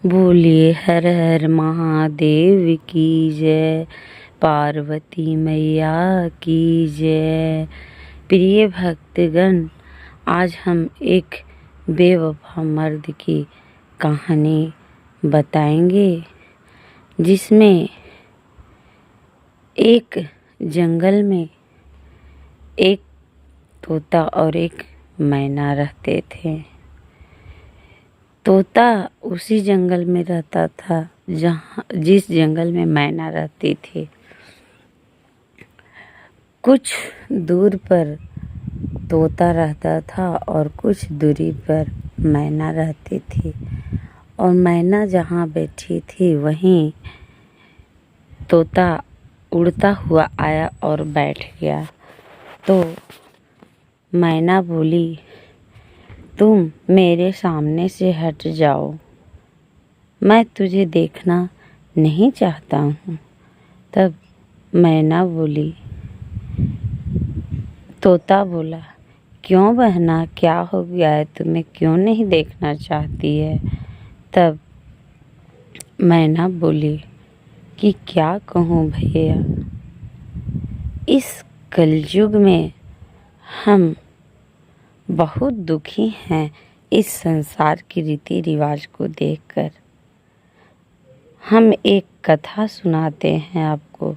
बोलिए हर हर महादेव की जय, पार्वती मैया की जय। प्रिय भक्तगण, आज हम एक बेवफा मर्द की कहानी बताएंगे, जिसमें एक जंगल में एक तोता और एक मैना रहते थे। तोता उसी जंगल में रहता था जिस जंगल में मैना रहती थी। कुछ दूर पर तोता रहता था और कुछ दूरी पर मैना रहती थी। और मैना जहाँ बैठी थी वहीं तोता उड़ता हुआ आया और बैठ गया। तो मैना बोली, तुम मेरे सामने से हट जाओ, मैं तुझे देखना नहीं चाहता हूँ। तब मैना बोली, तोता बोला, क्यों बहना, क्या हो गया है, तुम्हें क्यों नहीं देखना चाहती है? तब मैना बोली कि क्या कहूँ भैया, इस कलयुग में हम बहुत दुखी हैं इस संसार की रीति रिवाज को देखकर। हम एक कथा सुनाते हैं आपको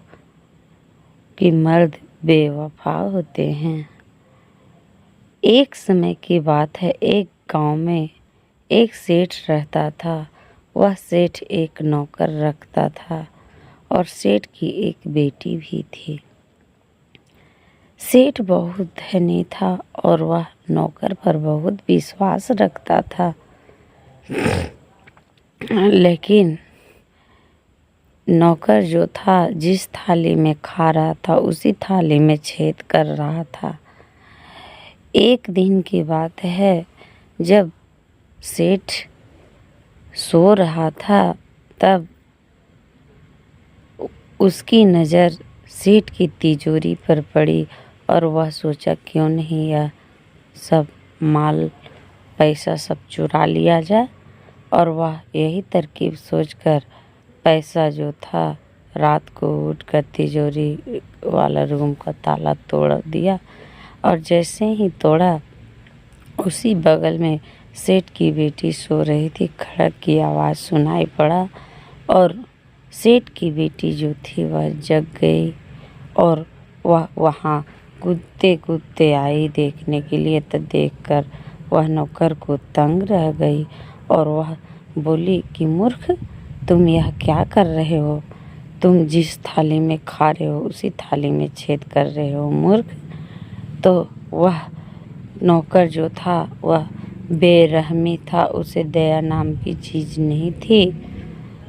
कि मर्द बेवफा होते हैं। एक समय की बात है, एक गांव में एक सेठ रहता था। वह सेठ एक नौकर रखता था और सेठ की एक बेटी भी थी। सेठ बहुत धनी था और वह नौकर पर बहुत विश्वास रखता था। लेकिन नौकर जो था, जिस थाली में खा रहा था उसी थाली में छेद कर रहा था। एक दिन की बात है, जब सेठ सो रहा था तब उसकी नज़र सेठ की तिजोरी पर पड़ी और वह सोचा, क्यों नहीं यह सब माल पैसा सब चुरा लिया जाए। और वह यही तरकीब सोचकर पैसा जो था रात को उठकर तिजोरी वाला रूम का ताला तोड़ दिया। और जैसे ही तोड़ा, उसी बगल में सेठ की बेटी सो रही थी। खड़क की आवाज़ सुनाई पड़ा और सेठ की बेटी जो थी वह जग गई और वह वहाँ कूदते कूदते आई देखने के लिए। तो देखकर वह नौकर को तंग रह गई और वह बोली कि मूर्ख, तुम यह क्या कर रहे हो? तुम जिस थाली में खा रहे हो उसी थाली में छेद कर रहे हो, मूर्ख। तो वह नौकर जो था वह बेरहमी था, उसे दया नाम की चीज़ नहीं थी।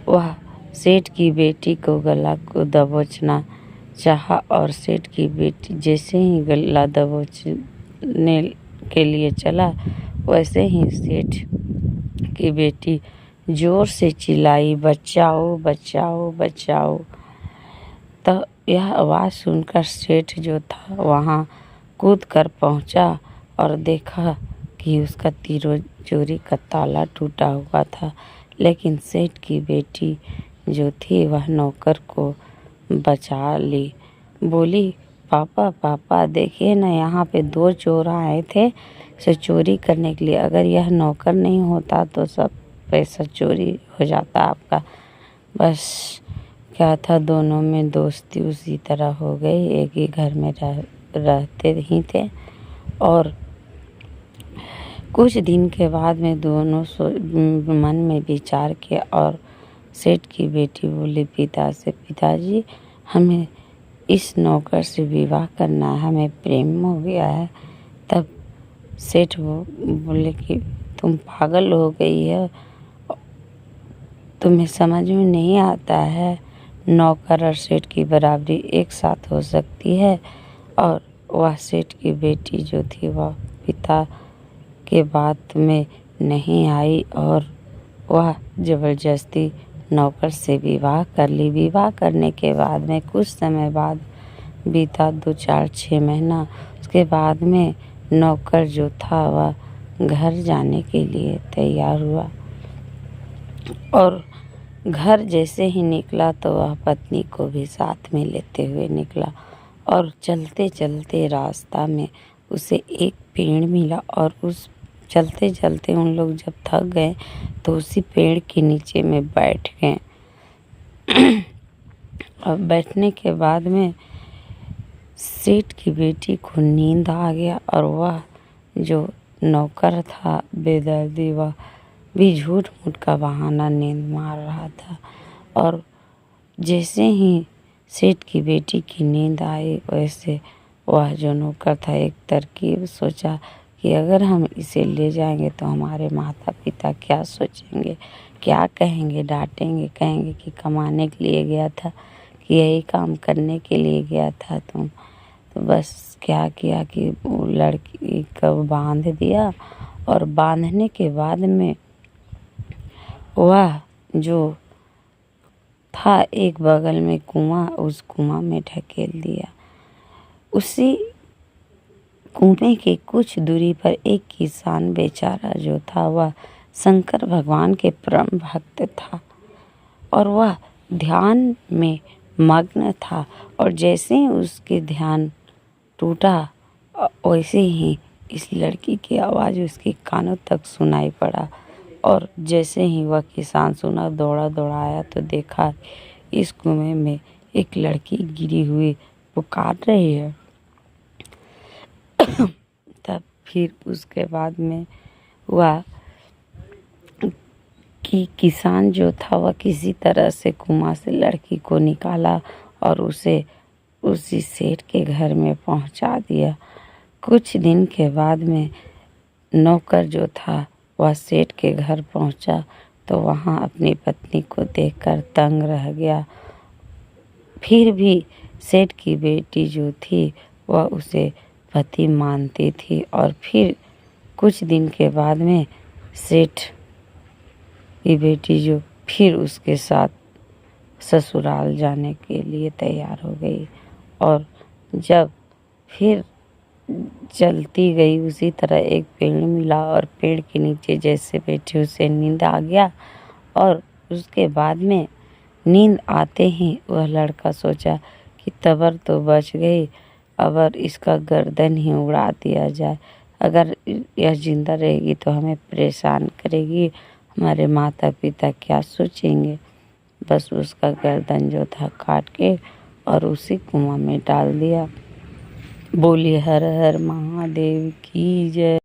वह सेठ की बेटी को गला को दबोचना चाहा और सेठ की बेटी जैसे ही गला दबोचने के लिए चला, वैसे ही सेठ की बेटी जोर से चिल्लाई, बचाओ बचाओ बचाओ। तो यह आवाज़ सुनकर सेठ जो था वहाँ कूद कर पहुँचा और देखा कि उसका तिजोरी का ताला टूटा हुआ था। लेकिन सेठ की बेटी जो थी वह नौकर को बचा ली। बोली, पापा पापा देखिए ना, यहाँ पे 2 चोर आए थे से चोरी करने के लिए। अगर यह नौकर नहीं होता तो सब पैसा चोरी हो जाता आपका। बस क्या था, दोनों में दोस्ती उसी तरह हो गई। एक ही घर में रहते ही थे। और कुछ दिन के बाद में दोनों मन में विचार किया और सेठ की बेटी बोली पिता से, पिताजी हमें इस नौकर से विवाह करना है, हमें प्रेम हो गया है। तब सेठ वो बोले कि तुम पागल हो गई है, तुम्हें समझ में नहीं आता है, नौकर और सेठ की बराबरी एक साथ हो सकती है। और वह सेठ की बेटी जो थी वह पिता के बात में नहीं आई और वह ज़बरदस्ती नौकर से विवाह कर ली। विवाह करने के बाद में कुछ समय बाद बीता 2, 4, 6 महीना। उसके बाद में नौकर जो था वह घर जाने के लिए तैयार हुआ। और घर जैसे ही निकला तो वह पत्नी को भी साथ में लेते हुए निकला। और चलते चलते रास्ता में उसे एक पेड़ मिला और उस चलते चलते उन लोग जब थक गए तो उसी पेड़ के नीचे में बैठ गए। और बैठने के बाद में सेठ की बेटी को नींद आ गया और वह जो नौकर था बेदर्दी, वह भी झूठ मूठ का बहाना नींद मार रहा था। और जैसे ही सेठ की बेटी की नींद आई वैसे वह जो नौकर था एक तरकीब सोचा कि अगर हम इसे ले जाएंगे तो हमारे माता पिता क्या सोचेंगे, क्या कहेंगे, डांटेंगे, कहेंगे कि कमाने के लिए गया था, कि यही काम करने के लिए गया था तुम। तो बस क्या किया कि वो लड़की को बांध दिया। और बांधने के बाद में वह जो था एक बगल में कुआं, उस कुआं में ढकेल दिया। उसी कुएं के कुछ दूरी पर एक किसान बेचारा जो था वह शंकर भगवान के परम भक्त था और वह ध्यान में मग्न था। और जैसे ही उसके ध्यान टूटा वैसे ही इस लड़की की आवाज़ उसके कानों तक सुनाई पड़ा। और जैसे ही वह किसान सुना दौड़ा आया तो देखा इस कुएं में एक लड़की गिरी हुई पुकार रही है। तब फिर उसके बाद में हुआ कि किसान जो था वह किसी तरह से कुआं से लड़की को निकाला और उसे उसी सेठ के घर में पहुंचा दिया। कुछ दिन के बाद में नौकर जो था वह सेठ के घर पहुंचा तो वहां अपनी पत्नी को देखकर तंग रह गया। फिर भी सेठ की बेटी जो थी वह उसे पति मानती थी। और फिर कुछ दिन के बाद में सेठ की बेटी जो फिर उसके साथ ससुराल जाने के लिए तैयार हो गई। और जब फिर चलती गई उसी तरह एक पेड़ मिला और पेड़ के नीचे जैसे बैठी उसे नींद आ गया। और उसके बाद में नींद आते ही वह लड़का सोचा कि तबर तो बच गई, अगर इसका गर्दन ही उड़ा दिया जाए, अगर यह जिंदा रहेगी तो हमें परेशान करेगी, हमारे माता पिता क्या सोचेंगे। बस उसका गर्दन जो था काट के और उसी कुआं में डाल दिया। बोलिए हर हर महादेव की जय।